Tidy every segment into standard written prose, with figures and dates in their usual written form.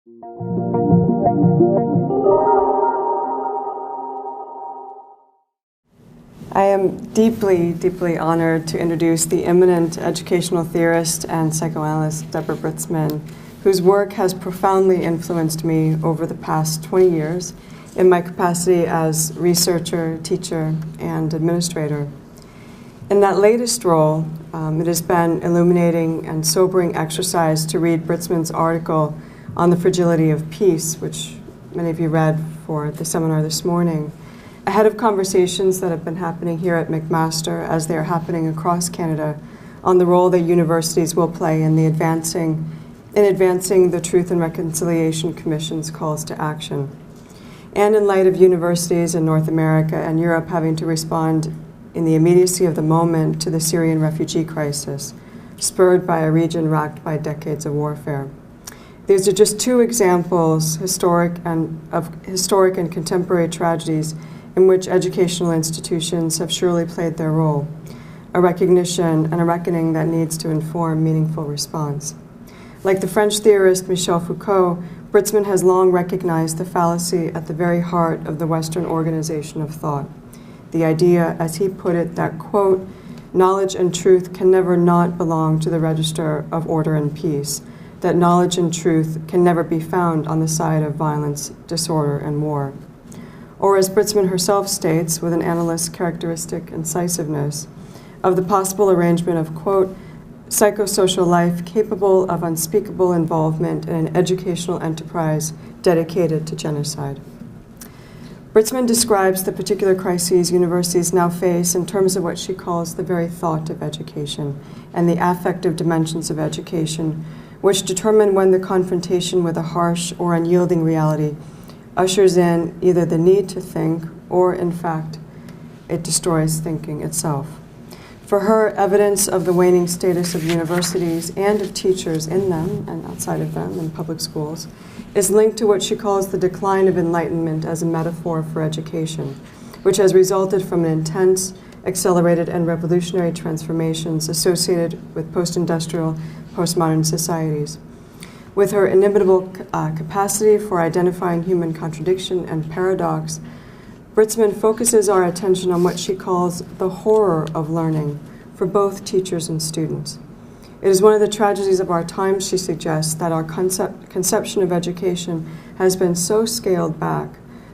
I am deeply, deeply honored to introduce the eminent educational theorist and psychoanalyst Deborah Britzman, whose work has profoundly influenced me over the past 20 years in my capacity as researcher, teacher, and administrator. In that latest role, it has been illuminating and sobering exercise to read Britzman's article on the fragility of peace, which many of you read for the seminar this morning, ahead of conversations that have been happening here at McMaster as they are happening across Canada on the role that universities will play in advancing the Truth and Reconciliation Commission's calls to action. And in light of universities in North America and Europe having to respond in the immediacy of the moment to the Syrian refugee crisis, spurred by a region racked by decades of warfare. These are just two examples, historic and contemporary tragedies in which educational institutions have surely played their role, a recognition and a reckoning that needs to inform meaningful response. Like the French theorist Michel Foucault, Britzman has long recognized the fallacy at the very heart of the Western organization of thought. The idea, as he put it, that, quote, knowledge and truth can never not belong to the register of order and peace, that knowledge and truth can never be found on the side of violence, disorder, and war. Or as Britzman herself states, with an analyst's characteristic incisiveness, of the possible arrangement of, quote, psychosocial life capable of unspeakable involvement in an educational enterprise dedicated to genocide. Britzman describes the particular crises universities now face in terms of what she calls the very thought of education and the affective dimensions of education, which determine when the confrontation with a harsh or unyielding reality ushers in either the need to think or, in fact, it destroys thinking itself. For her, evidence of the waning status of universities and of teachers in them and outside of them in public schools is linked to what she calls the decline of enlightenment as a metaphor for education, which has resulted from an intense, accelerated, and revolutionary transformations associated with post-industrial, postmodern societies. With her inimitable capacity for identifying human contradiction and paradox, Britzman focuses our attention on what she calls the horror of learning for both teachers and students. It is one of the tragedies of our time, she suggests, that our conception of education has been so scaled back,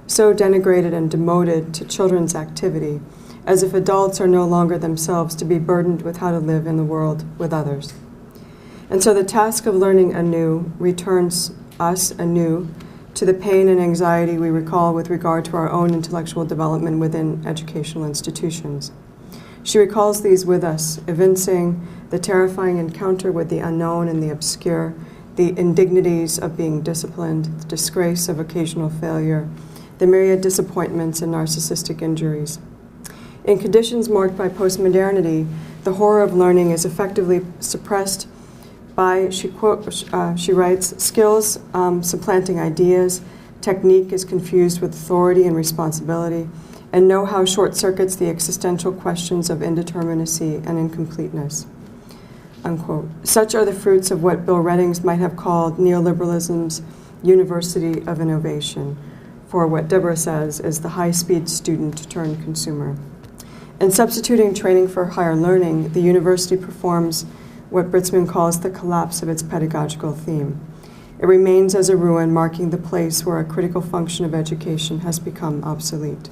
so denigrated and demoted to children's activity, as if adults are no longer themselves to be burdened with how to live in the world with others. And so the task of learning anew returns us anew to the pain and anxiety we recall with regard to our own intellectual development within educational institutions. She recalls these with us, evincing the terrifying encounter with the unknown and the obscure, the indignities of being disciplined, the disgrace of occasional failure, the myriad disappointments and narcissistic injuries. In conditions marked by postmodernity, the horror of learning is effectively suppressed by, she writes, skills supplanting ideas, technique is confused with authority and responsibility, and know-how short-circuits the existential questions of indeterminacy and incompleteness. Unquote. Such are the fruits of what Bill Reddings might have called neoliberalism's university of innovation, for what Deborah says is the high-speed student turned consumer. In substituting training for higher learning, the university performs what Britzman calls the collapse of its pedagogical theme. It remains as a ruin, marking the place where a critical function of education has become obsolete.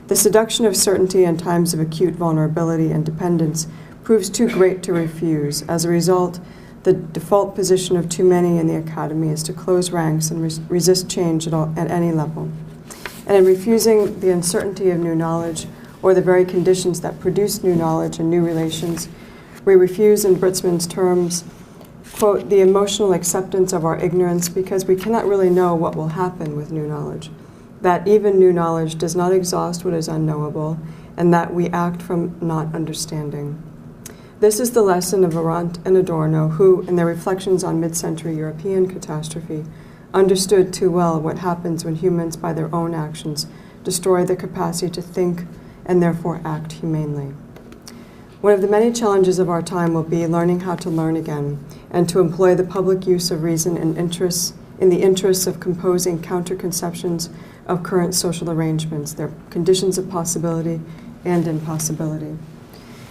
The seduction of certainty in times of acute vulnerability and dependence proves too great to refuse. As a result, the default position of too many in the academy is to close ranks and resist change at any level. And in refusing the uncertainty of new knowledge, or the very conditions that produce new knowledge and new relations, we refuse, in Britzman's terms, quote, the emotional acceptance of our ignorance because we cannot really know what will happen with new knowledge, that even new knowledge does not exhaust what is unknowable, and that we act from not understanding. This is the lesson of Arendt and Adorno, who, in their reflections on mid-century European catastrophe, understood too well what happens when humans, by their own actions, destroy the capacity to think and therefore act humanely. One of the many challenges of our time will be learning how to learn again and to employ the public use of reason and interests in the interests of composing counter-conceptions of current social arrangements, their conditions of possibility and impossibility.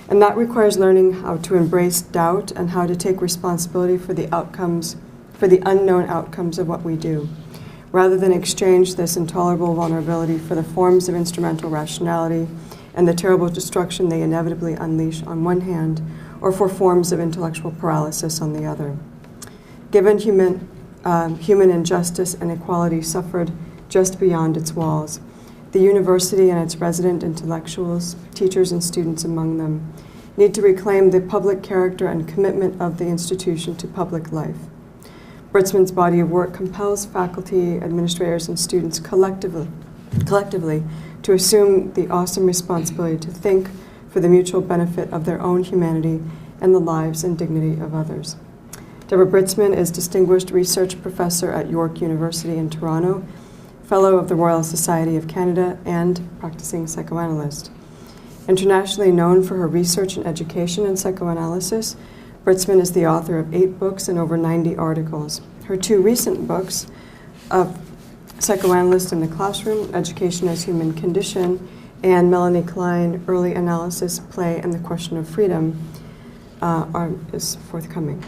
And that requires learning how to embrace doubt and how to take responsibility for the outcomes, for the unknown outcomes of what we do, rather than exchange this intolerable vulnerability for the forms of instrumental rationality and the terrible destruction they inevitably unleash on one hand, or for forms of intellectual paralysis on the other. Given human injustice and equality suffered just beyond its walls, the university and its resident intellectuals, teachers and students among them, need to reclaim the public character and commitment of the institution to public life. Britzman's body of work compels faculty, administrators, and students collectively to assume the awesome responsibility to think for the mutual benefit of their own humanity and the lives and dignity of others. Deborah Britzman is Distinguished Research Professor at York University in Toronto, Fellow of the Royal Society of Canada, and practicing psychoanalyst. Internationally known for her research and education in psychoanalysis, Britzman is the author of 8 books and over 90 articles. Her 2 recent books, of Psychoanalyst in the Classroom, Education as Human Condition, and Melanie Klein, Early Analysis, Play, and the Question of Freedom, is forthcoming.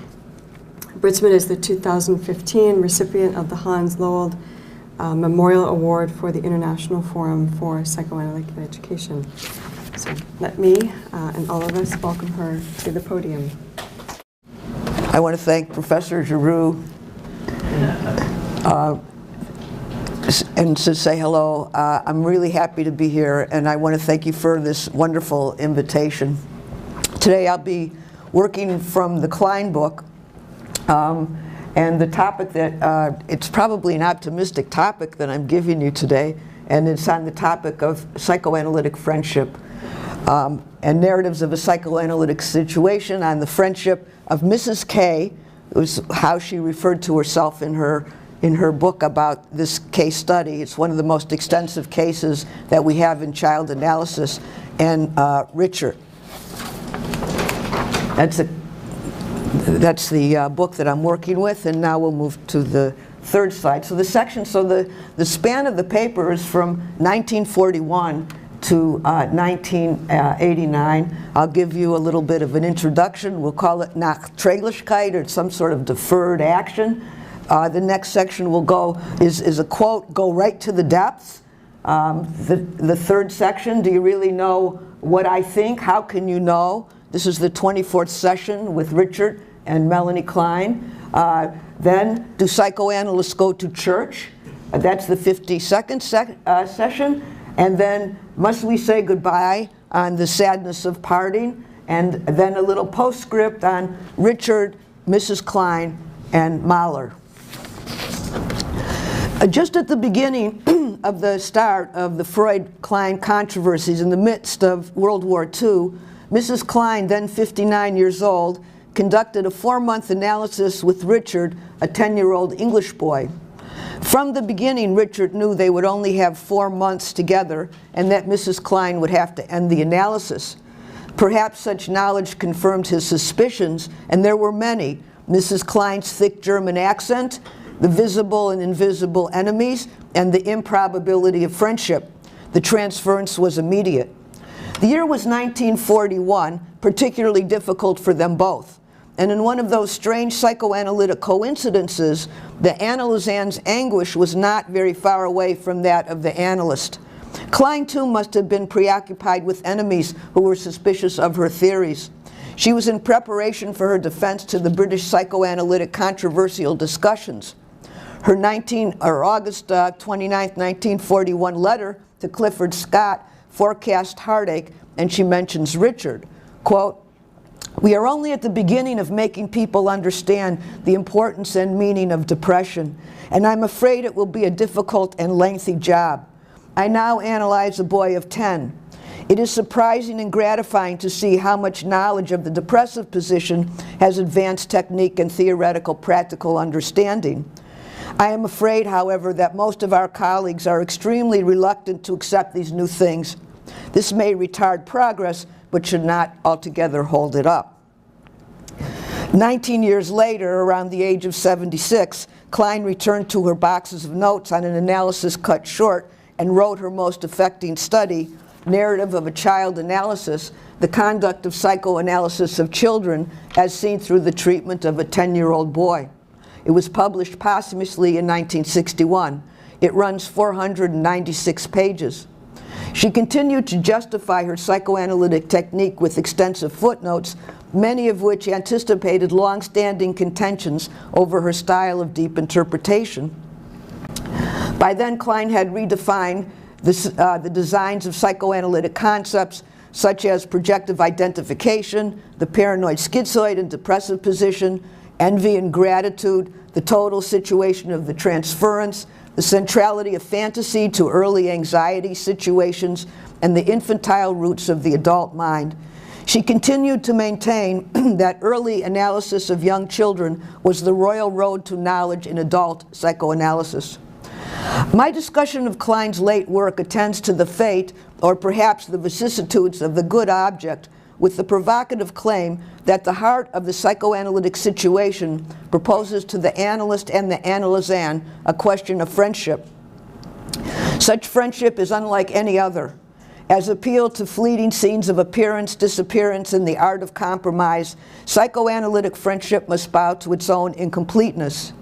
Britzman is the 2015 recipient of the Hans Lowell Memorial Award for the International Forum for Psychoanalytic Education. So let me and all of us welcome her to the podium. I want to thank Professor Giroux and to say hello. I'm really happy to be here, and I want to thank you for this wonderful invitation. Today I'll be working from the Klein book, and the topic that, it's probably an optimistic topic that I'm giving you today, and it's on the topic of psychoanalytic friendship, and narratives of a psychoanalytic situation on the friendship of Mrs. K, was how she referred to herself in her book about this case study. It's one of the most extensive cases that we have in child analysis, and Richard. That's the book that I'm working with, and now we'll move to the third slide. So the span of the paper is from 1941 to 1989. I'll give you a little bit of an introduction. We'll call it Nachträglichkeit, or some sort of deferred action. The next section is a quote, go right to the depths. The third section, do you really know what I think? How can you know? This is the 24th session with Richard and Melanie Klein. Then, do psychoanalysts go to church? That's the 52nd session. And then, must we say goodbye on the sadness of parting? And then a little postscript on Richard, Mrs. Klein, and Mahler. Just at the beginning of the start of the Freud-Klein controversies in the midst of World War II, Mrs. Klein, then 59 years old, conducted a 4-month analysis with Richard, a 10-year-old English boy. From the beginning, Richard knew they would only have 4 months together and that Mrs. Klein would have to end the analysis. Perhaps such knowledge confirmed his suspicions, and there were many: Mrs. Klein's thick German accent, the visible and invisible enemies, and the improbability of friendship. The transference was immediate. The year was 1941, particularly difficult for them both. And in one of those strange psychoanalytic coincidences, the analysand's anguish was not very far away from that of the analyst. Klein, too, must have been preoccupied with enemies who were suspicious of her theories. She was in preparation for her defense to the British psychoanalytic controversial discussions. Her August 29, 1941 letter to Clifford Scott forecast heartache, and she mentions Richard. Quote, "We are only at the beginning of making people understand the importance and meaning of depression, and I'm afraid it will be a difficult and lengthy job. I now analyze a boy of 10. It is surprising and gratifying to see how much knowledge of the depressive position has advanced technique and theoretical practical understanding. I am afraid, however, that most of our colleagues are extremely reluctant to accept these new things. This may retard progress, but should not altogether hold it up." 19 years later, around the age of 76, Klein returned to her boxes of notes on an analysis cut short and wrote her most affecting study, Narrative of a Child Analysis, the Conduct of Psychoanalysis of Children as Seen Through the Treatment of a 10-Year-Old Boy. It was published posthumously in 1961. It runs 496 pages. She continued to justify her psychoanalytic technique with extensive footnotes, many of which anticipated long-standing contentions over her style of deep interpretation. By then, Klein had redefined the designs of psychoanalytic concepts such as projective identification, the paranoid schizoid and depressive position, envy and gratitude, the total situation of the transference, the centrality of fantasy to early anxiety situations, and the infantile roots of the adult mind. She continued to maintain that early analysis of young children was the royal road to knowledge in adult psychoanalysis. My discussion of Klein's late work attends to the fate, or perhaps the vicissitudes, of the good object, with the provocative claim that the heart of the psychoanalytic situation proposes to the analyst and the analysand a question of friendship. Such friendship is unlike any other. As appeal to fleeting scenes of appearance, disappearance, and the art of compromise, psychoanalytic friendship must bow to its own incompleteness.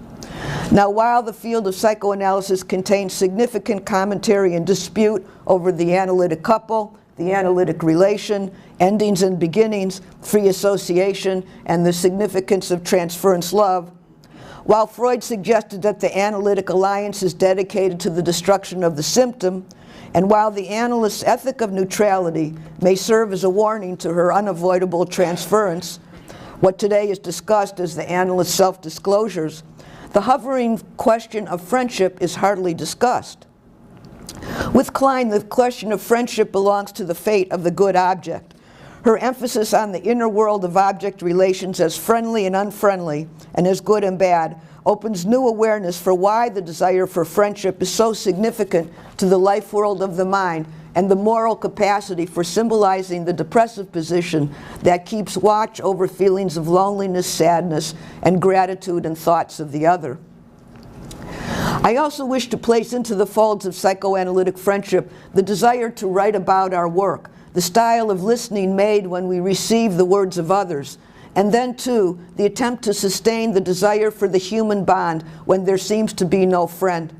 Now, while the field of psychoanalysis contains significant commentary and dispute over the analytic couple, the analytic relation, endings and beginnings, free association, and the significance of transference love, while Freud suggested that the analytic alliance is dedicated to the destruction of the symptom, and while the analyst's ethic of neutrality may serve as a warning to her unavoidable transference, what today is discussed as the analyst's self-disclosures, the hovering question of friendship is hardly discussed. With Klein, the question of friendship belongs to the fate of the good object. Her emphasis on the inner world of object relations as friendly and unfriendly, and as good and bad, opens new awareness for why the desire for friendship is so significant to the life world of the mind and the moral capacity for symbolizing the depressive position that keeps watch over feelings of loneliness, sadness, and gratitude and thoughts of the other. I also wish to place into the folds of psychoanalytic friendship the desire to write about our work, the style of listening made when we receive the words of others, and then, too, the attempt to sustain the desire for the human bond when there seems to be no friend.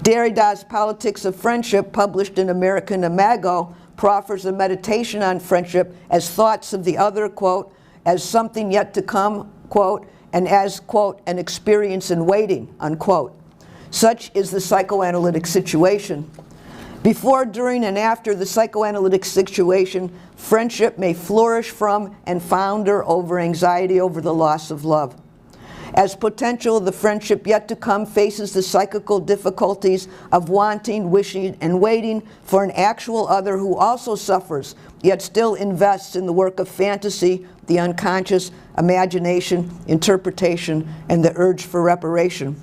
Derrida's Politics of Friendship, published in American Imago, proffers a meditation on friendship as thoughts of the other, quote, as something yet to come, quote, and as, quote, an experience in waiting, unquote. Such is the psychoanalytic situation. Before, during, and after the psychoanalytic situation, friendship may flourish from and founder over anxiety over the loss of love. As potential, the friendship yet to come faces the psychical difficulties of wanting, wishing, and waiting for an actual other who also suffers, yet still invests in the work of fantasy, the unconscious, imagination, interpretation, and the urge for reparation.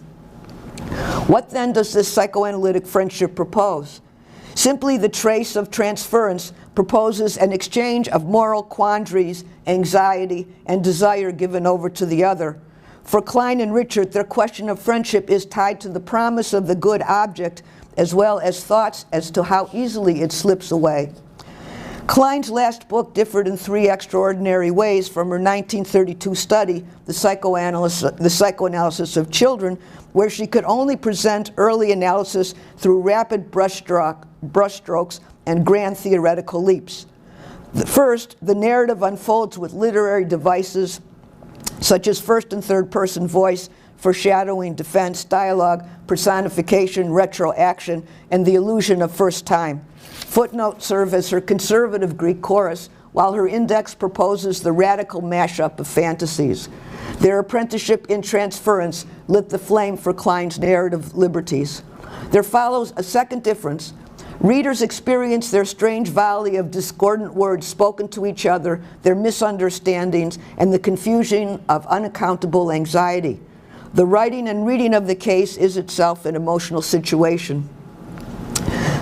What then does this psychoanalytic friendship propose? Simply the trace of transference proposes an exchange of moral quandaries, anxiety, and desire given over to the other. For Klein and Richard, their question of friendship is tied to the promise of the good object, as well as thoughts as to how easily it slips away. Klein's last book differed in three extraordinary ways from her 1932 study, The Psychoanalysis of Children, where she could only present early analysis through rapid brushstrokes and grand theoretical leaps. First, the narrative unfolds with literary devices such as first and third person voice, foreshadowing, defense, dialogue, personification, retroaction, and the illusion of first time. Footnotes serve as her conservative Greek chorus, while her index proposes the radical mashup of fantasies. Their apprenticeship in transference lit the flame for Klein's narrative liberties. There follows a second difference. Readers experience their strange volley of discordant words spoken to each other, their misunderstandings, and the confusion of unaccountable anxiety. The writing and reading of the case is itself an emotional situation.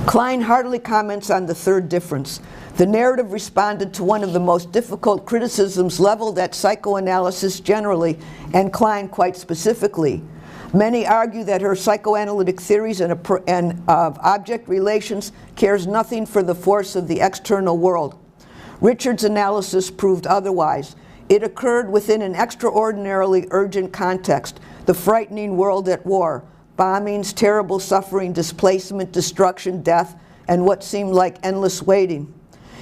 Klein hardly comments on the third difference. The narrative responded to one of the most difficult criticisms leveled at psychoanalysis generally, and Klein quite specifically. Many argue that her psychoanalytic theories and of object relations cares nothing for the force of the external world. Richard's analysis proved otherwise. It occurred within an extraordinarily urgent context, the frightening world at war, bombings, terrible suffering, displacement, destruction, death, and what seemed like endless waiting.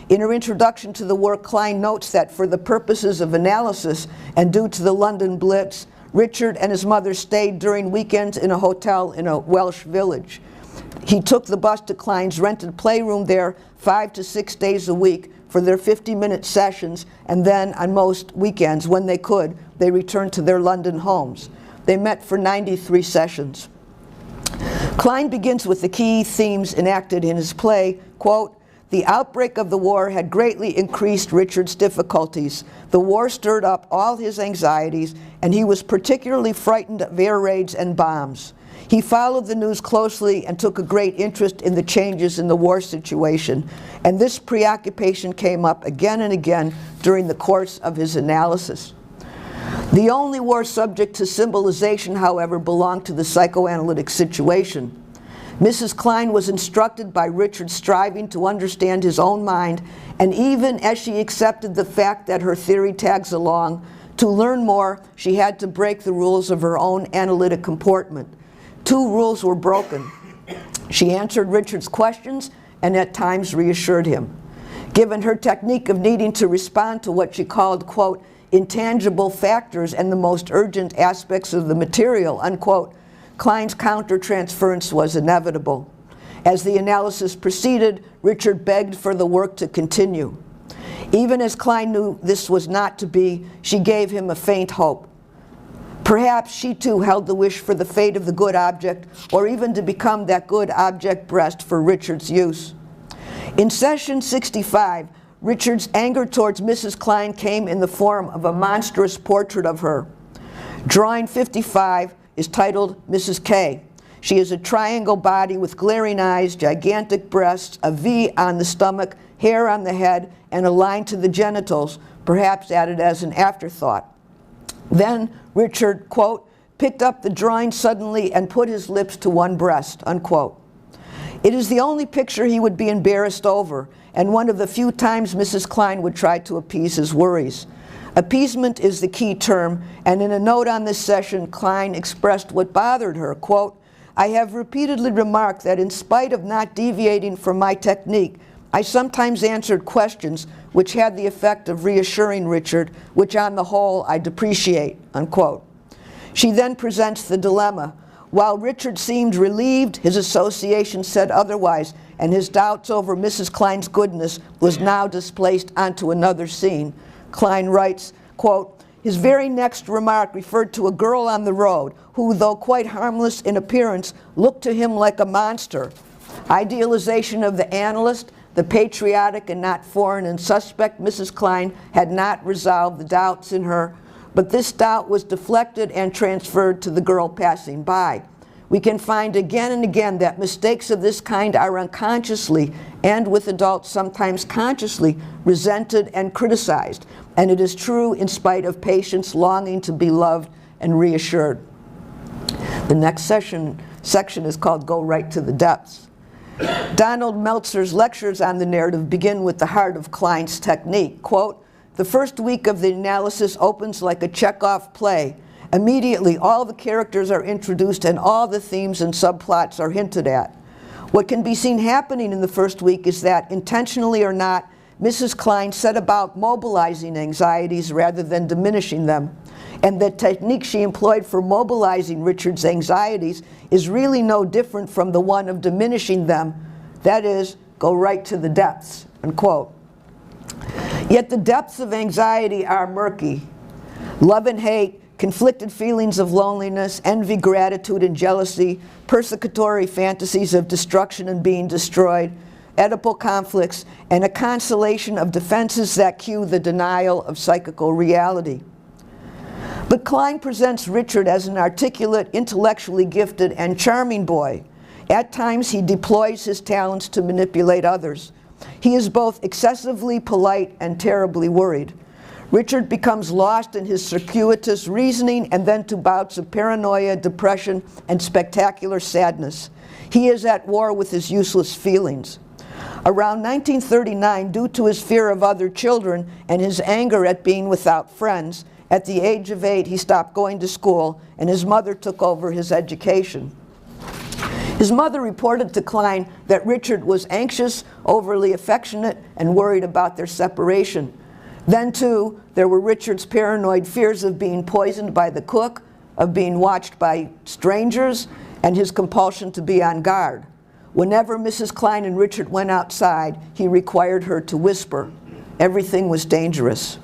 In her introduction to the work, Klein notes that for the purposes of analysis and due to the London Blitz, Richard and his mother stayed during weekends in a hotel in a Welsh village. He took the bus to Klein's rented playroom there 5 to 6 days a week for their 50-minute sessions, and then on most weekends, when they could, they returned to their London homes. They met for 93 sessions. Klein begins with the key themes enacted in his play, quote, "The outbreak of the war had greatly increased Richard's difficulties. The war stirred up all his anxieties, and he was particularly frightened of air raids and bombs. He followed the news closely and took a great interest in the changes in the war situation, and this preoccupation came up again and again during the course of his analysis." The only war subject to symbolization, however, belonged to the psychoanalytic situation. Mrs. Klein was instructed by Richard striving to understand his own mind, and even as she accepted the fact that her theory tags along, to learn more, she had to break the rules of her own analytic comportment. Two rules were broken. She answered Richard's questions and at times reassured him. Given her technique of needing to respond to what she called, quote, intangible factors and the most urgent aspects of the material, unquote, Klein's countertransference was inevitable. As the analysis proceeded, Richard begged for the work to continue. Even as Klein knew this was not to be, she gave him a faint hope. Perhaps she too held the wish for the fate of the good object, or even to become that good object breast for Richard's use. In session 65, Richard's anger towards Mrs. Klein came in the form of a monstrous portrait of her. Drawing 55 is titled Mrs. K. She is a triangle body with glaring eyes, gigantic breasts, a V on the stomach, hair on the head, and a line to the genitals, perhaps added as an afterthought. Then Richard, quote, picked up the drawing suddenly and put his lips to one breast, unquote. It is the only picture he would be embarrassed over, and one of the few times Mrs. Klein would try to appease his worries. Appeasement is the key term, and in a note on this session, Klein expressed what bothered her, quote, I have repeatedly remarked that in spite of not deviating from my technique, I sometimes answered questions which had the effect of reassuring Richard, which on the whole I depreciate, unquote. She then presents the dilemma. While Richard seemed relieved, his association said otherwise, and his doubts over Mrs. Klein's goodness was now displaced onto another scene. Klein writes, quote, his very next remark referred to a girl on the road who, though quite harmless in appearance, looked to him like a monster. Idealization of the analyst, the patriotic and not foreign and suspect Mrs. Klein had not resolved the doubts in her, but this doubt was deflected and transferred to the girl passing by. We can find again and again that mistakes of this kind are unconsciously, and with adults sometimes consciously, resented and criticized. And it is true in spite of patients longing to be loved and reassured. The next section is called Go Right to the Depths. Donald Meltzer's lectures on the narrative begin with the heart of Klein's technique. Quote, the first week of the analysis opens like a Chekhov play. Immediately, all the characters are introduced and all the themes and subplots are hinted at. What can be seen happening in the first week is that, intentionally or not, Mrs. Klein set about mobilizing anxieties rather than diminishing them. And the technique she employed for mobilizing Richard's anxieties is really no different from the one of diminishing them. That is, go right to the depths, unquote. Yet the depths of anxiety are murky. Love and hate, conflicted feelings of loneliness, envy, gratitude, and jealousy, persecutory fantasies of destruction and being destroyed, Oedipal conflicts, and a constellation of defenses that cue the denial of psychical reality. But Klein presents Richard as an articulate, intellectually gifted, and charming boy. At times he deploys his talents to manipulate others. He is both excessively polite and terribly worried. Richard becomes lost in his circuitous reasoning and then to bouts of paranoia, depression, and spectacular sadness. He is at war with his useless feelings. Around 1939, due to his fear of other children and his anger at being without friends, at the age of 8 he stopped going to school and his mother took over his education. His mother reported to Klein that Richard was anxious, overly affectionate, and worried about their separation. Then too, there were Richard's paranoid fears of being poisoned by the cook, of being watched by strangers, and his compulsion to be on guard. Whenever Mrs. Klein and Richard went outside, he required her to whisper. Everything was dangerous.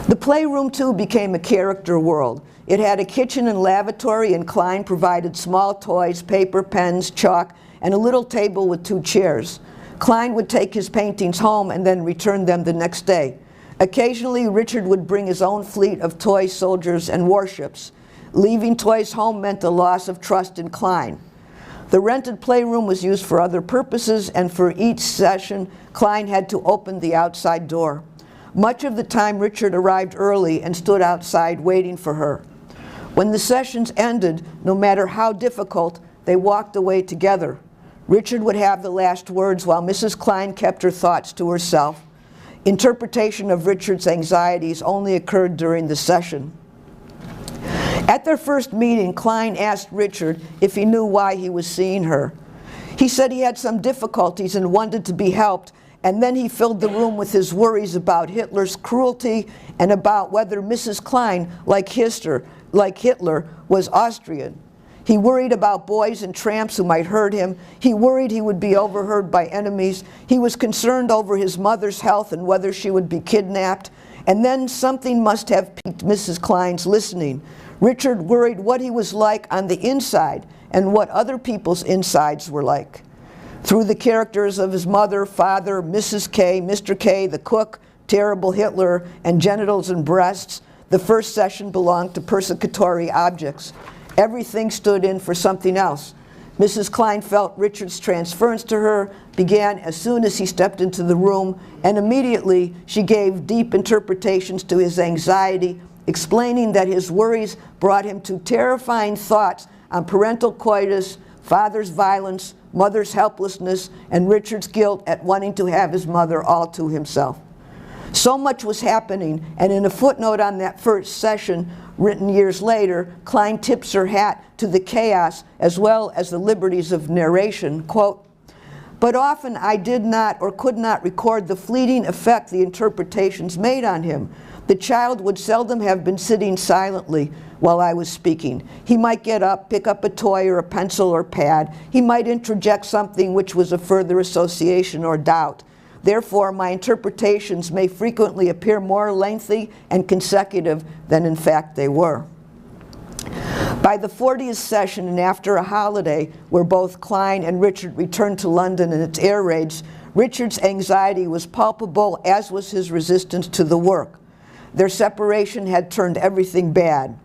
The playroom too became a character world. It had a kitchen and lavatory, and Klein provided small toys, paper, pens, chalk, and a little table with 2 chairs. Klein would take his paintings home and then return them the next day. Occasionally, Richard would bring his own fleet of toy soldiers and warships. Leaving toys home meant a loss of trust in Klein. The rented playroom was used for other purposes, and for each session, Klein had to open the outside door. Much of the time, Richard arrived early and stood outside waiting for her. When the sessions ended, no matter how difficult, they walked away together. Richard would have the last words while Mrs. Klein kept her thoughts to herself. Interpretation of Richard's anxieties only occurred during the session. At their first meeting, Klein asked Richard if he knew why he was seeing her. He said he had some difficulties and wanted to be helped, and then he filled the room with his worries about Hitler's cruelty and about whether Mrs. Klein, like Hitler, was Austrian. He worried about boys and tramps who might hurt him. He worried he would be overheard by enemies. He was concerned over his mother's health and whether she would be kidnapped. And then something must have piqued Mrs. Klein's listening. Richard worried what he was like on the inside and what other people's insides were like. Through the characters of his mother, father, Mrs. K, Mr. K, the cook, terrible Hitler, and genitals and breasts, the first session belonged to persecutory objects. Everything stood in for something else. Mrs. Klein felt Richard's transference to her began as soon as he stepped into the room, and immediately she gave deep interpretations to his anxiety, explaining that his worries brought him to terrifying thoughts on parental coitus, father's violence, mother's helplessness, and Richard's guilt at wanting to have his mother all to himself. So much was happening, and in a footnote on that first session, written years later, Klein tips her hat to the chaos as well as the liberties of narration, quote, "But often I did not or could not record the fleeting effect the interpretations made on him. The child would seldom have been sitting silently while I was speaking. He might get up, pick up a toy or a pencil or pad. He might interject something which was a further association or doubt. Therefore, my interpretations may frequently appear more lengthy and consecutive than in fact they were." By the 40th session, and after a holiday where both Klein and Richard returned to London and its air raids, Richard's anxiety was palpable, as was his resistance to the work. Their separation had turned everything bad.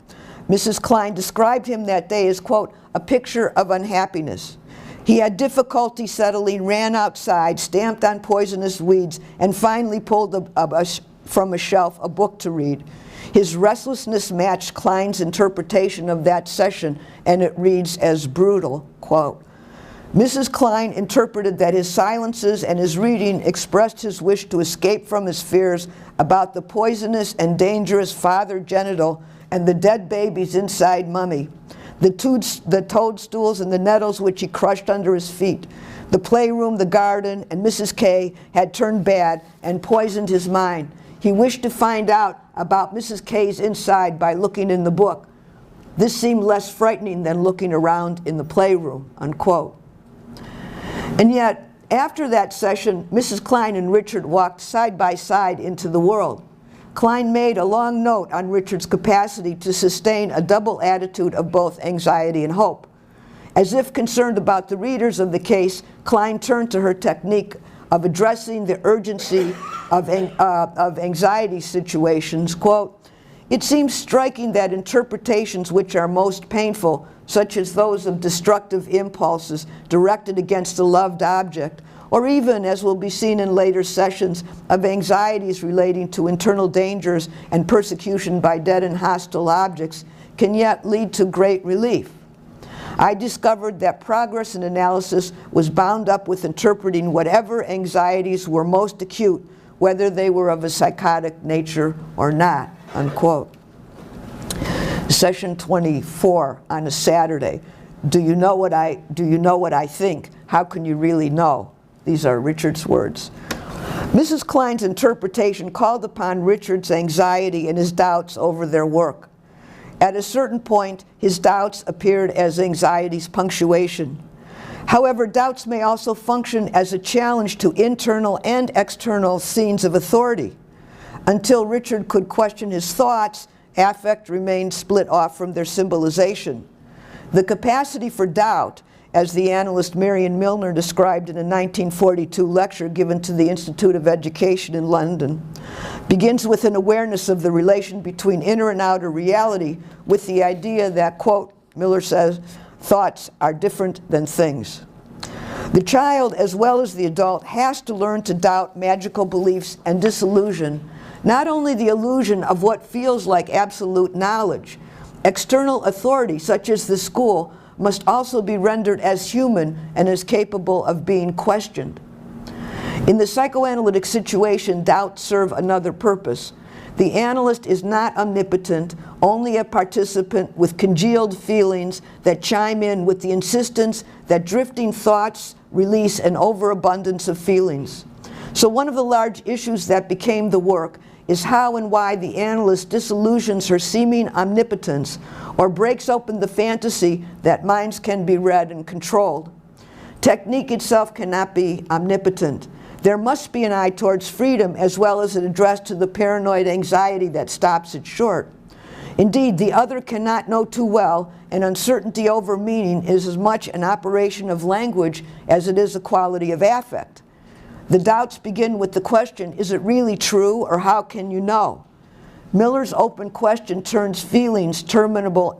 Mrs. Klein described him that day as, quote, "a picture of unhappiness." He had difficulty settling, ran outside, stamped on poisonous weeds, and finally pulled from a shelf a book to read. His restlessness matched Klein's interpretation of that session, and it reads as brutal, quote, "Mrs. Klein interpreted that his silences and his reading expressed his wish to escape from his fears about the poisonous and dangerous father genital and the dead babies inside mummy, the toadstools and the nettles which he crushed under his feet. The playroom, the garden, and Mrs. K had turned bad and poisoned his mind. He wished to find out about Mrs. K's inside by looking in the book. This seemed less frightening than looking around in the playroom," unquote. And yet, after that session, Mrs. Klein and Richard walked side by side into the world. Klein made a long note on Richard's capacity to sustain a double attitude of both anxiety and hope. As if concerned about the readers of the case, Klein turned to her technique of addressing the urgency of anxiety situations, quote, "It seems striking that interpretations which are most painful, such as those of destructive impulses directed against a loved object, or even, as will be seen in later sessions, of anxieties relating to internal dangers and persecution by dead and hostile objects, can yet lead to great relief. I discovered that progress in analysis was bound up with interpreting whatever anxieties were most acute, whether they were of a psychotic nature or not, unquote. Session 24 on a Saturday. Do you know what I think? How can you really know? These are Richard's words. Mrs. Klein's interpretation called upon Richard's anxiety and his doubts over their work. At a certain point, his doubts appeared as anxiety's punctuation. However, doubts may also function as a challenge to internal and external scenes of authority. Until Richard could question his thoughts, affect remained split off from their symbolization. The capacity for doubt, as the analyst Marion Milner described in a 1942 lecture given to the Institute of Education in London, begins with an awareness of the relation between inner and outer reality, with the idea that, quote, Miller says, thoughts are different than things. The child, as well as the adult, has to learn to doubt magical beliefs and disillusion, not only the illusion of what feels like absolute knowledge. External authority, such as the school, must also be rendered as human and as capable of being questioned. In the psychoanalytic situation, doubts serve another purpose. The analyst is not omnipotent, only a participant with congealed feelings that chime in with the insistence that drifting thoughts release an overabundance of feelings. So one of the large issues that became the work is how and why the analyst disillusions her seeming omnipotence or breaks open the fantasy that minds can be read and controlled. Technique itself cannot be omnipotent. There must be an eye towards freedom as well as an address to the paranoid anxiety that stops it short. Indeed, the other cannot know too well, and uncertainty over meaning is as much an operation of language as it is a quality of affect. The doubts begin with the question, is it really true, or how can you know? Miller's open question turns to feelings terminable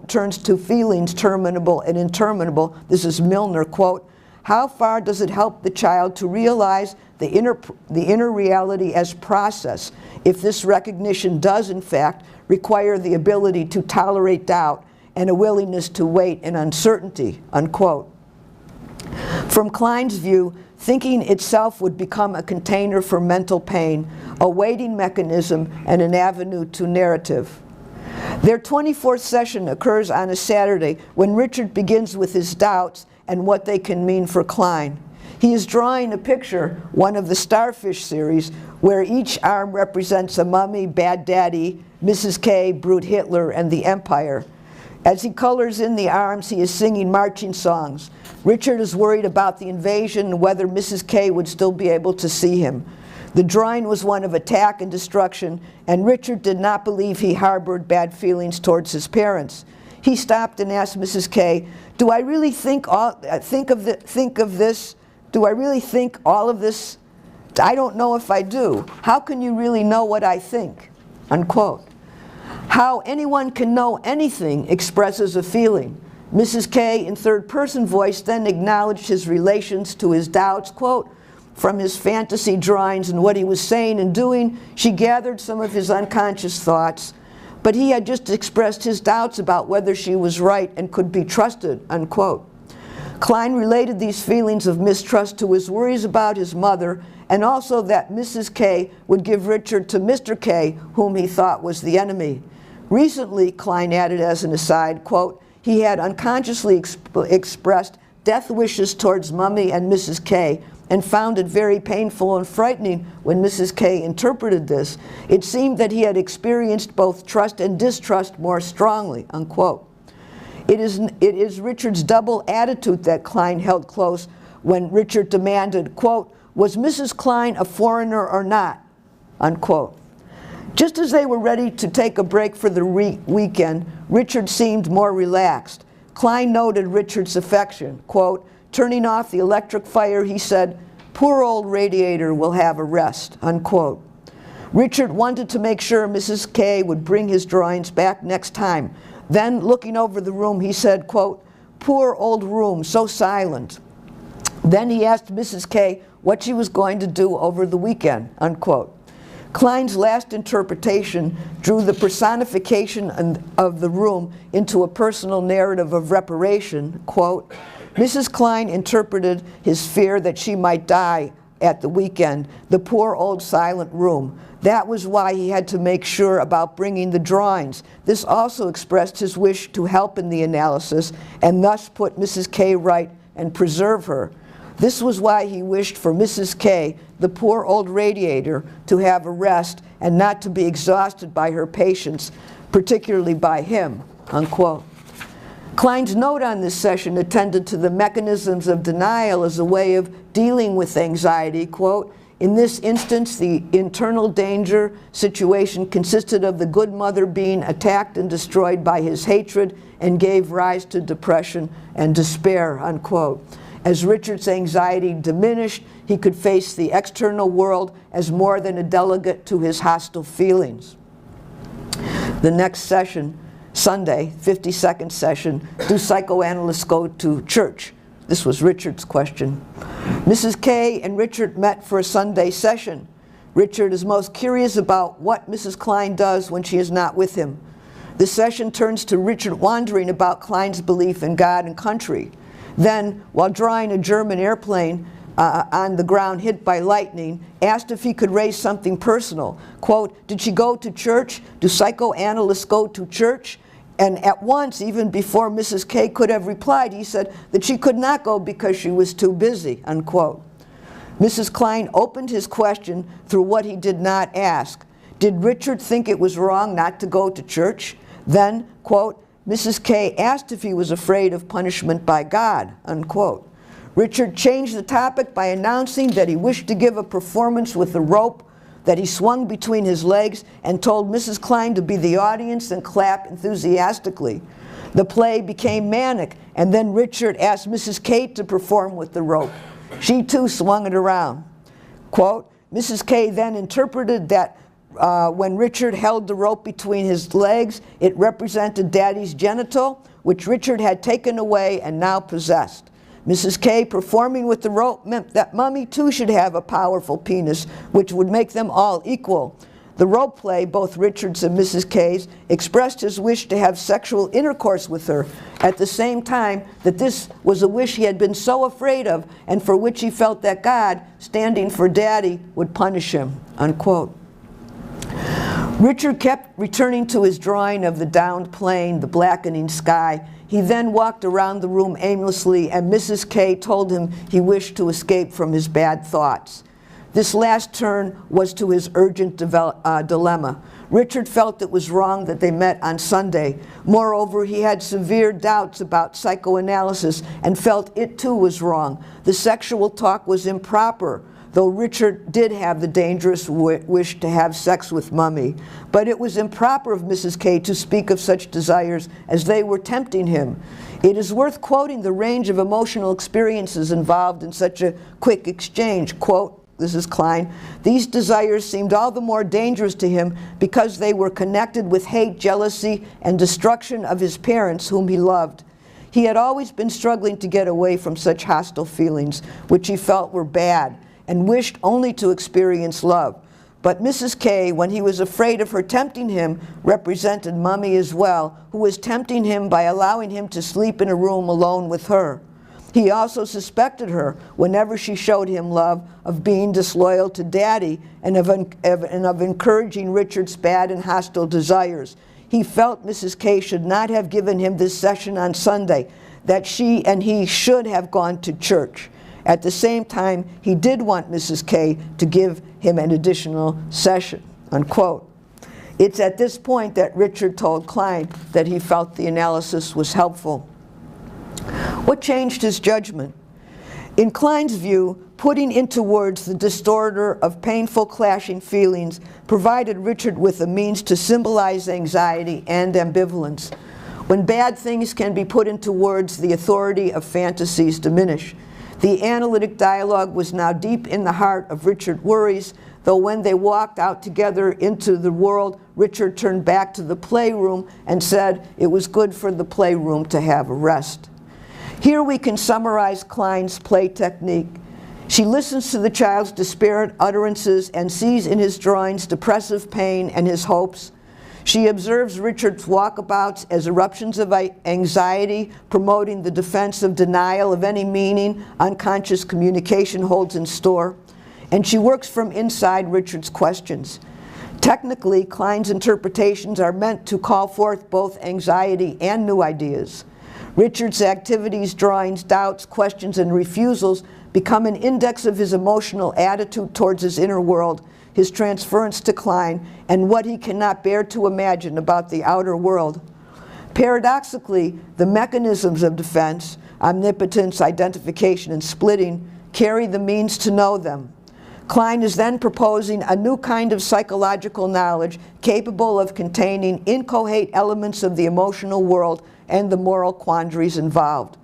and interminable. This is Milner, quote, how far does it help the child to realize the inner reality as process, if this recognition does, in fact, require the ability to tolerate doubt and a willingness to wait in uncertainty, unquote. From Klein's view, thinking itself would become a container for mental pain, a waiting mechanism, and an avenue to narrative. Their 24th session occurs on a Saturday when Richard begins with his doubts and what they can mean for Klein. He is drawing a picture, one of the Starfish series, where each arm represents a mummy, Bad Daddy, Mrs. K, Brute Hitler, and the Empire. As he colors in the arms, he is singing marching songs. Richard is worried about the invasion and whether Mrs. K would still be able to see him. The drawing was one of attack and destruction, and Richard did not believe he harbored bad feelings towards his parents. He stopped and asked Mrs. K, do I really think of this? Do I really think all of this? I don't know if I do. How can you really know what I think? Unquote. How anyone can know anything expresses a feeling. Mrs. K, in third-person voice, then acknowledged his relations to his doubts, quote, from his fantasy drawings and what he was saying and doing, she gathered some of his unconscious thoughts, but he had just expressed his doubts about whether she was right and could be trusted, unquote. Klein related these feelings of mistrust to his worries about his mother, and also that Mrs. K would give Richard to Mr. K, whom he thought was the enemy. Recently, Klein added as an aside, quote, he had unconsciously expressed death wishes towards Mummy and Mrs. K, and found it very painful and frightening when Mrs. K interpreted this. It seemed that he had experienced both trust and distrust more strongly, unquote. It is Richard's double attitude that Klein held close when Richard demanded, quote, was Mrs. Klein a foreigner or not, unquote. Just as they were ready to take a break for the weekend, Richard seemed more relaxed. Klein noted Richard's affection, quote, turning off the electric fire, he said, poor old radiator will have a rest, unquote. Richard wanted to make sure Mrs. K would bring his drawings back next time. Then, looking over the room, he said, quote, poor old room, so silent. Then he asked Mrs. K what she was going to do over the weekend, unquote. Klein's last interpretation drew the personification of the room into a personal narrative of reparation, quote, Mrs. Klein interpreted his fear that she might die at the weekend, the poor old silent room. That was why he had to make sure about bringing the drawings. This also expressed his wish to help in the analysis and thus put Mrs. K right and preserve her. This was why he wished for Mrs. K, the poor old radiator, to have a rest and not to be exhausted by her patients, particularly by him, unquote. Klein's note on this session attended to the mechanisms of denial as a way of dealing with anxiety, quote, in this instance, the internal danger situation consisted of the good mother being attacked and destroyed by his hatred and gave rise to depression and despair, unquote. As Richard's anxiety diminished, he could face the external world as more than a delegate to his hostile feelings. The next session, Sunday, 52nd session, do psychoanalysts go to church? This was Richard's question. Mrs. K and Richard met for a Sunday session. Richard is most curious about what Mrs. Klein does when she is not with him. The session turns to Richard wondering about Klein's belief in God and country. Then, while drawing a German airplane on the ground hit by lightning, asked if he could raise something personal. Quote, did she go to church? Do psychoanalysts go to church? And at once, even before Mrs. K could have replied, he said that she could not go because she was too busy, unquote. Mrs. Klein opened his question through what he did not ask. Did Richard think it was wrong not to go to church? Then, quote, Mrs. K asked if he was afraid of punishment by God, unquote. Richard changed the topic by announcing that he wished to give a performance with a rope that he swung between his legs and told Mrs. Klein to be the audience and clap enthusiastically. The play became manic, and then Richard asked Mrs. K to perform with the rope. She too swung it around. Quote, Mrs. K then interpreted that when Richard held the rope between his legs, it represented Daddy's genital, which Richard had taken away and now possessed. Mrs. K performing with the rope meant that Mummy too should have a powerful penis, which would make them all equal. The rope play, both Richard's and Mrs. K's, expressed his wish to have sexual intercourse with her, at the same time that this was a wish he had been so afraid of and for which he felt that God, standing for Daddy, would punish him, unquote. Richard kept returning to his drawing of the downed plane, the blackening sky. He then walked around the room aimlessly, and Mrs. K told him he wished to escape from his bad thoughts. This last turn was to his urgent dilemma. Richard felt it was wrong that they met on Sunday. Moreover, he had severe doubts about psychoanalysis and felt it too was wrong. The sexual talk was improper, though Richard did have the dangerous wish to have sex with Mummy. But it was improper of Mrs. K to speak of such desires as they were tempting him. It is worth quoting the range of emotional experiences involved in such a quick exchange. Quote, this is Klein, these desires seemed all the more dangerous to him because they were connected with hate, jealousy, and destruction of his parents whom he loved. He had always been struggling to get away from such hostile feelings, which he felt were bad, and wished only to experience love. But Mrs. K, when he was afraid of her tempting him, represented Mummy as well, who was tempting him by allowing him to sleep in a room alone with her. He also suspected her, whenever she showed him love, of being disloyal to Daddy and of encouraging Richard's bad and hostile desires. He felt Mrs. K should not have given him this session on Sunday, that she and he should have gone to church. At the same time, he did want Mrs. K to give him an additional session, unquote. It's at this point that Richard told Klein that he felt the analysis was helpful. What changed his judgment? In Klein's view, putting into words the distorter of painful clashing feelings provided Richard with a means to symbolize anxiety and ambivalence. When bad things can be put into words, the authority of fantasies diminish. The analytic dialogue was now deep in the heart of Richard's worries, though when they walked out together into the world, Richard turned back to the playroom and said it was good for the playroom to have a rest. Here we can summarize Klein's play technique. She listens to the child's despaired utterances and sees in his drawings depressive pain and his hopes. She observes Richard's walkabouts as eruptions of anxiety, promoting the defense of denial of any meaning unconscious communication holds in store. And she works from inside Richard's questions. Technically, Klein's interpretations are meant to call forth both anxiety and new ideas. Richard's activities, drawings, doubts, questions, and refusals become an index of his emotional attitude towards his inner world, his transference to Klein, and what he cannot bear to imagine about the outer world. Paradoxically, the mechanisms of defense, omnipotence, identification, and splitting, carry the means to know them. Klein is then proposing a new kind of psychological knowledge capable of containing inchoate elements of the emotional world and the moral quandaries involved.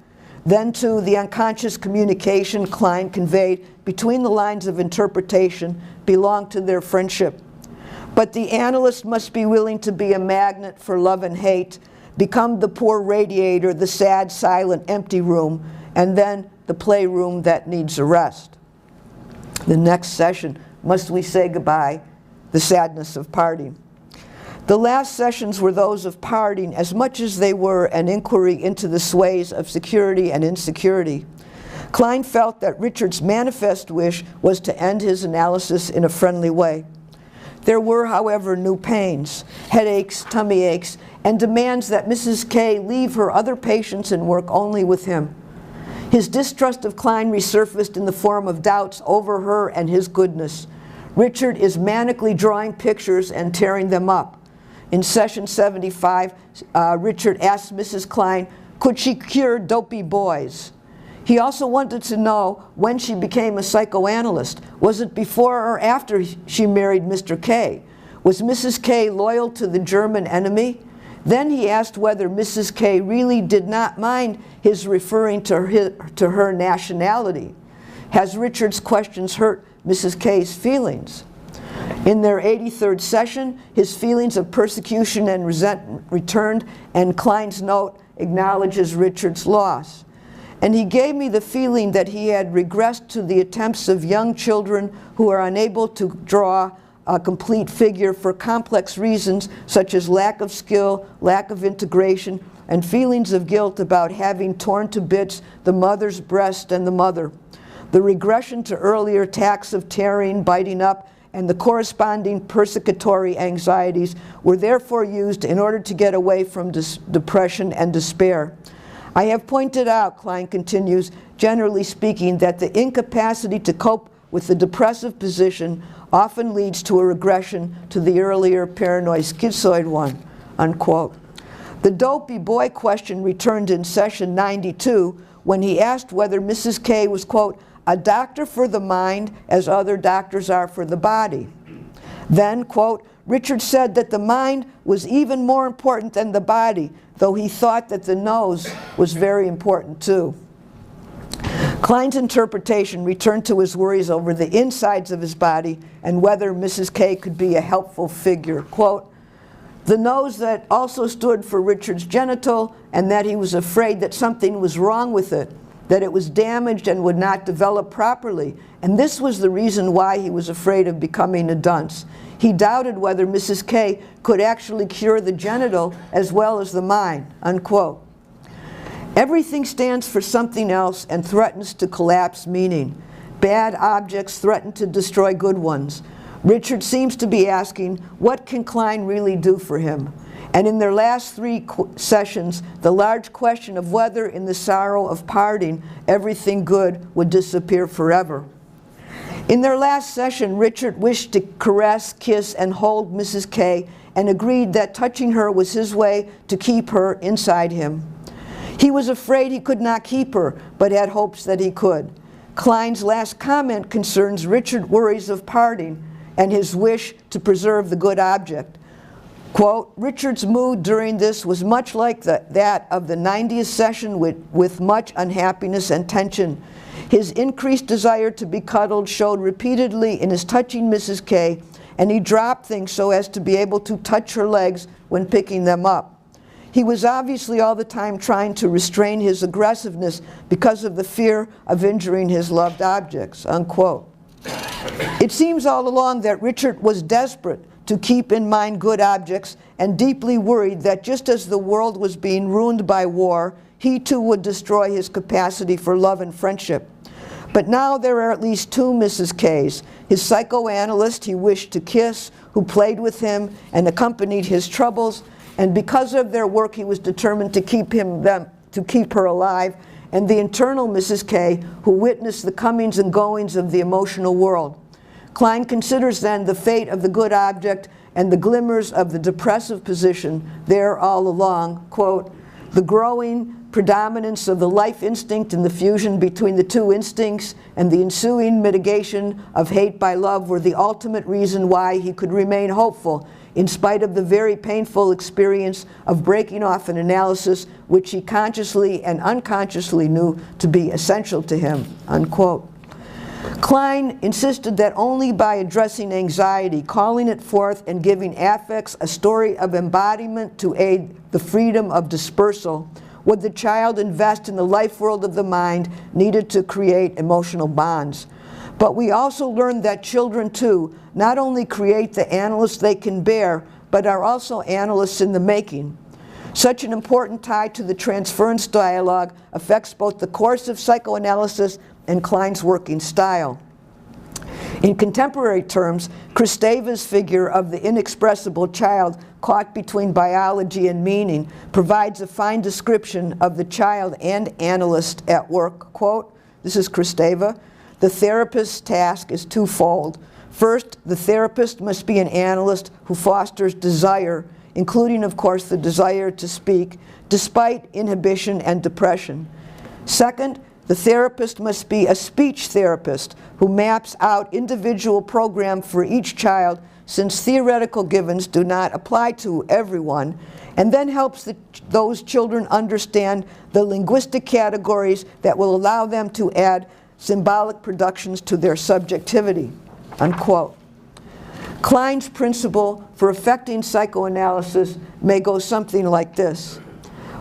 Then, too, the unconscious communication Klein conveyed between the lines of interpretation belong to their friendship. But the analyst must be willing to be a magnet for love and hate, become the poor radiator, the sad, silent, empty room, and then the playroom that needs a rest. The next session, Must We Say Goodbye? The Sadness of Parting. The last sessions were those of parting as much as they were an inquiry into the sways of security and insecurity. Klein felt that Richard's manifest wish was to end his analysis in a friendly way. There were, however, new pains, headaches, tummy aches, and demands that Mrs. K leave her other patients and work only with him. His distrust of Klein resurfaced in the form of doubts over her and his goodness. Richard is manically drawing pictures and tearing them up. In session 75, Richard asked Mrs. Klein, could she cure dopey boys? He also wanted to know when she became a psychoanalyst. Was it before or after she married Mr. K? Was Mrs. K loyal to the German enemy? Then he asked whether Mrs. K really did not mind his referring to her nationality. Has Richard's questions hurt Mrs. K's feelings? In their 83rd session, his feelings of persecution and resentment returned, and Klein's note acknowledges Richard's loss. And he gave me the feeling that he had regressed to the attempts of young children who are unable to draw a complete figure for complex reasons such as lack of skill, lack of integration, and feelings of guilt about having torn to bits the mother's breast and the mother. The regression to earlier attacks of tearing, biting up, and the corresponding persecutory anxieties were therefore used in order to get away from depression and despair. I have pointed out, Klein continues, generally speaking, that the incapacity to cope with the depressive position often leads to a regression to the earlier paranoid schizoid one, unquote. The dopey boy question returned in session 92 when he asked whether Mrs. K was, quote, a doctor for the mind as other doctors are for the body. Then, quote, Richard said that the mind was even more important than the body, though he thought that the nose was very important too. Klein's interpretation returned to his worries over the insides of his body and whether Mrs. K could be a helpful figure. Quote, the nose that also stood for Richard's genital, and that he was afraid that something was wrong with it, that it was damaged and would not develop properly, and this was the reason why he was afraid of becoming a dunce. He doubted whether Mrs. K could actually cure the genital as well as the mind, unquote. Everything stands for something else and threatens to collapse meaning. Bad objects threaten to destroy good ones. Richard seems to be asking, what can Klein really do for him? And in their last three sessions, the large question of whether in the sorrow of parting, everything good would disappear forever. In their last session, Richard wished to caress, kiss, and hold Mrs. K and agreed that touching her was his way to keep her inside him. He was afraid he could not keep her, but had hopes that he could. Klein's last comment concerns Richard's worries of parting and his wish to preserve the good object. Quote, Richard's mood during this was much like that of the 90th session with much unhappiness and tension. His increased desire to be cuddled showed repeatedly in his touching Mrs. K, and he dropped things so as to be able to touch her legs when picking them up. He was obviously all the time trying to restrain his aggressiveness because of the fear of injuring his loved objects, unquote. It seems all along that Richard was desperate to keep in mind good objects and deeply worried that just as the world was being ruined by war, he too would destroy his capacity for love and friendship. But now there are at least two Mrs. K's. His psychoanalyst he wished to kiss, who played with him and accompanied his troubles, and because of their work he was determined to keep her alive, and the internal Mrs. K, who witnessed the comings and goings of the emotional world. Klein considers then the fate of the good object and the glimmers of the depressive position there all along, quote, the growing predominance of the life instinct and the fusion between the two instincts and the ensuing mitigation of hate by love were the ultimate reason why he could remain hopeful in spite of the very painful experience of breaking off an analysis which he consciously and unconsciously knew to be essential to him, unquote. Klein insisted that only by addressing anxiety, calling it forth, and giving affects a story of embodiment to aid the freedom of dispersal, would the child invest in the life world of the mind needed to create emotional bonds. But we also learned that children too not only create the analysts they can bear, but are also analysts in the making. Such an important tie to the transference dialogue affects both the course of psychoanalysis and Klein's working style. In contemporary terms, Kristeva's figure of the inexpressible child caught between biology and meaning provides a fine description of the child and analyst at work. Quote, this is Kristeva, the therapist's task is twofold. First, the therapist must be an analyst who fosters desire, including, of course, the desire to speak, despite inhibition and depression. Second, the therapist must be a speech therapist who maps out individual program for each child, since theoretical givens do not apply to everyone, and then helps those children understand the linguistic categories that will allow them to add symbolic productions to their subjectivity, unquote. Klein's principle for affecting psychoanalysis may go something like this.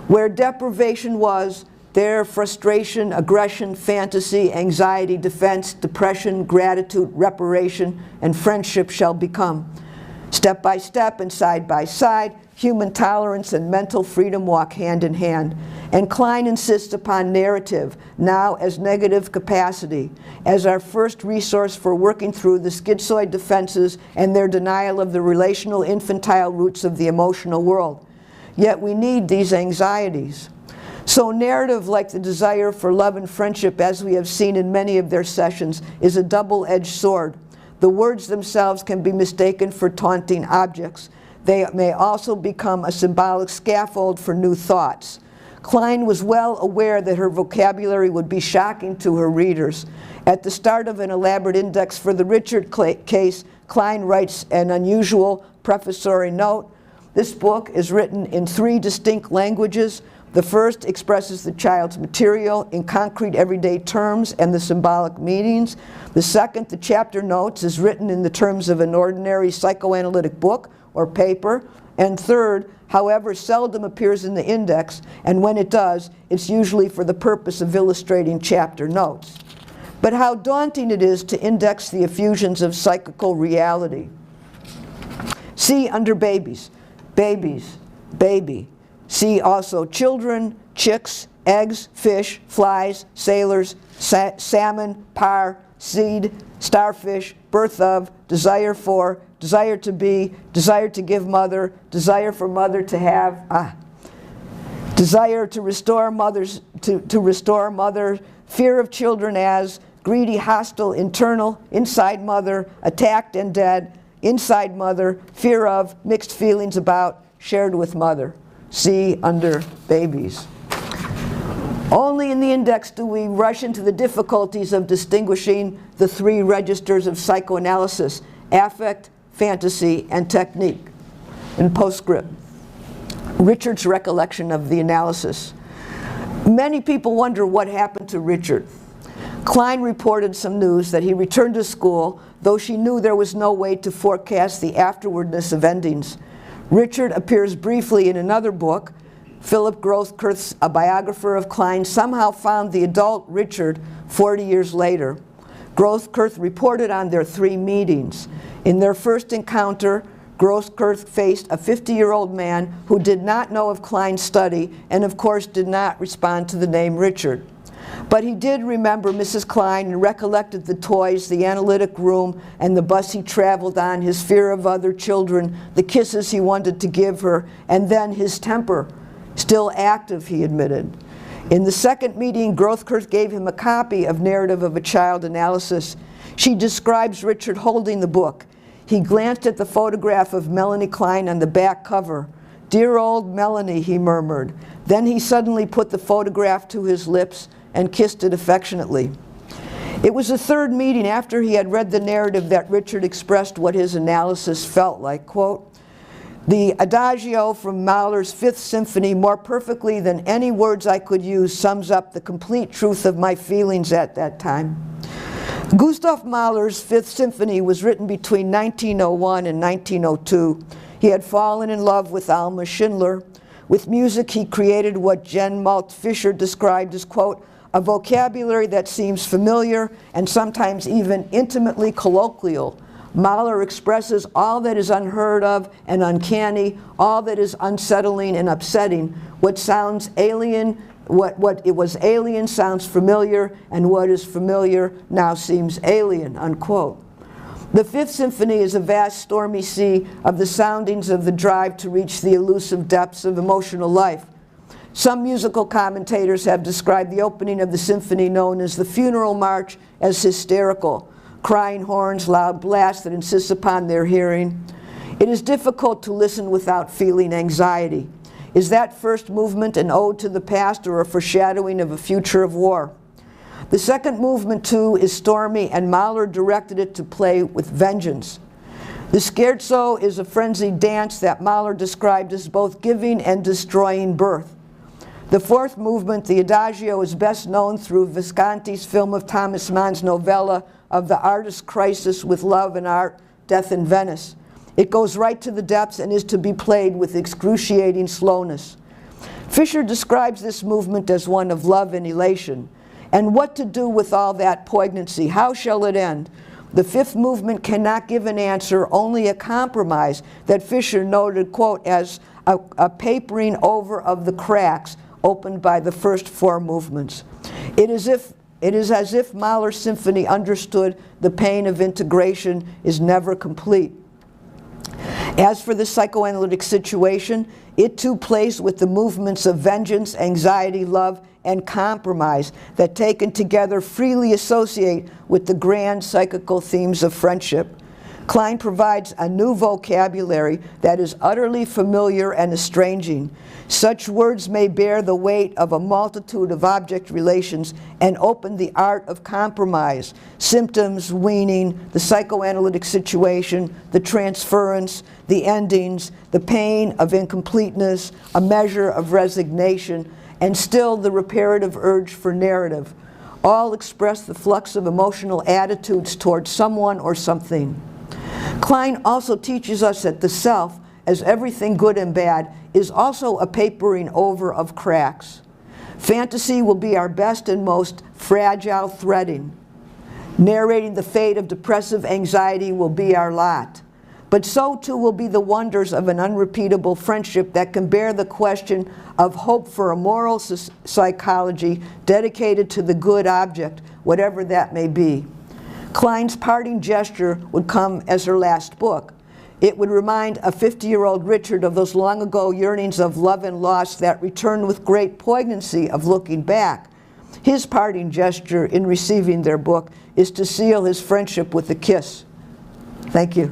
Where deprivation was, there frustration, aggression, fantasy, anxiety, defense, depression, gratitude, reparation, and friendship shall become. Step by step and side by side, human tolerance and mental freedom walk hand in hand. And Klein insists upon narrative, now as negative capacity, as our first resource for working through the schizoid defenses and their denial of the relational infantile roots of the emotional world. Yet we need these anxieties. So narrative, like the desire for love and friendship, as we have seen in many of their sessions, is a double-edged sword. The words themselves can be mistaken for taunting objects. They may also become a symbolic scaffold for new thoughts. Klein was well aware that her vocabulary would be shocking to her readers. At the start of an elaborate index for the Richard case, Klein writes an unusual prefatory note. This book is written in 3 distinct languages. The first expresses the child's material in concrete everyday terms and the symbolic meanings. The second, the chapter notes, is written in the terms of an ordinary psychoanalytic book or paper. And third, however, seldom appears in the index, and when it does, it's usually for the purpose of illustrating chapter notes. But how daunting it is to index the effusions of psychical reality. See under babies, babies, baby. See also children, chicks, eggs, fish, flies, sailors, salmon, par, seed, starfish, birth of, desire for, desire to be, desire to give mother, desire for mother to have, desire to restore mothers, to restore mother, fear of children as, greedy, hostile, internal, inside mother, attacked and dead, inside mother, fear of, mixed feelings about, shared with mother. See under babies. Only in the index do we rush into the difficulties of distinguishing the 3 registers of psychoanalysis: affect, fantasy, and technique. In postscript, Richard's recollection of the analysis. Many people wonder what happened to Richard. Klein reported some news that he returned to school, though she knew there was no way to forecast the afterwardness of endings. Richard appears briefly in another book, Philip Grothkurth, a biographer of Klein, somehow found the adult Richard 40 years later. Grothkurth reported on their 3 meetings. In their first encounter, Grothkurth faced a 50-year-old man who did not know of Klein's study and of course did not respond to the name Richard. But he did remember Mrs. Klein and recollected the toys, the analytic room, and the bus he traveled on, his fear of other children, the kisses he wanted to give her, and then his temper. Still active, he admitted. In the second meeting, Grothkurth gave him a copy of Narrative of a Child Analysis. She describes Richard holding the book. He glanced at the photograph of Melanie Klein on the back cover. "Dear old Melanie," he murmured. Then he suddenly put the photograph to his lips and kissed it affectionately. It was the third meeting after he had read the narrative that Richard expressed what his analysis felt like. Quote, "The adagio from Mahler's Fifth Symphony more perfectly than any words I could use sums up the complete truth of my feelings at that time." Gustav Mahler's Fifth Symphony was written between 1901 and 1902. He had fallen in love with Alma Schindler. With music, he created what Jen Malt Fischer described as, quote, "a vocabulary that seems familiar and sometimes even intimately colloquial. Mahler expresses all that is unheard of and uncanny, all that is unsettling and upsetting. What sounds alien, what it was alien sounds familiar, and what is familiar now seems alien," unquote. The Fifth Symphony is a vast stormy sea of the soundings of the drive to reach the elusive depths of emotional life. Some musical commentators have described the opening of the symphony, known as the funeral march, as hysterical. Crying horns, loud blasts that insist upon their hearing. It is difficult to listen without feeling anxiety. Is that first movement an ode to the past or a foreshadowing of a future of war? The second movement, too, is stormy, and Mahler directed it to play with vengeance. The scherzo is a frenzied dance that Mahler described as both giving and destroying birth. The fourth movement, the adagio, is best known through Visconti's film of Thomas Mann's novella of the artist's crisis with love and art, Death in Venice. It goes right to the depths and is to be played with excruciating slowness. Fischer describes this movement as one of love and elation. And what to do with all that poignancy? How shall it end? The fifth movement cannot give an answer, only a compromise that Fischer noted, quote, as a papering over of the cracks opened by the first 4 movements. It is as if Mahler's symphony understood the pain of integration is never complete. As for the psychoanalytic situation, it too plays with the movements of vengeance, anxiety, love, and compromise that taken together freely associate with the grand psychical themes of friendship. Klein provides a new vocabulary that is utterly familiar and estranging. Such words may bear the weight of a multitude of object relations and open the art of compromise, symptoms, weaning, the psychoanalytic situation, the transference, the endings, the pain of incompleteness, a measure of resignation, and still the reparative urge for narrative. All express the flux of emotional attitudes towards someone or something. Klein also teaches us that the self, as everything good and bad, is also a papering over of cracks. Fantasy will be our best and most fragile threading. Narrating the fate of depressive anxiety will be our lot. But so too will be the wonders of an unrepeatable friendship that can bear the question of hope for a moral psychology dedicated to the good object, whatever that may be. Klein's parting gesture would come as her last book. It would remind a 50-year-old Richard of those long ago yearnings of love and loss that return with great poignancy of looking back. His parting gesture in receiving their book is to seal his friendship with a kiss. Thank you.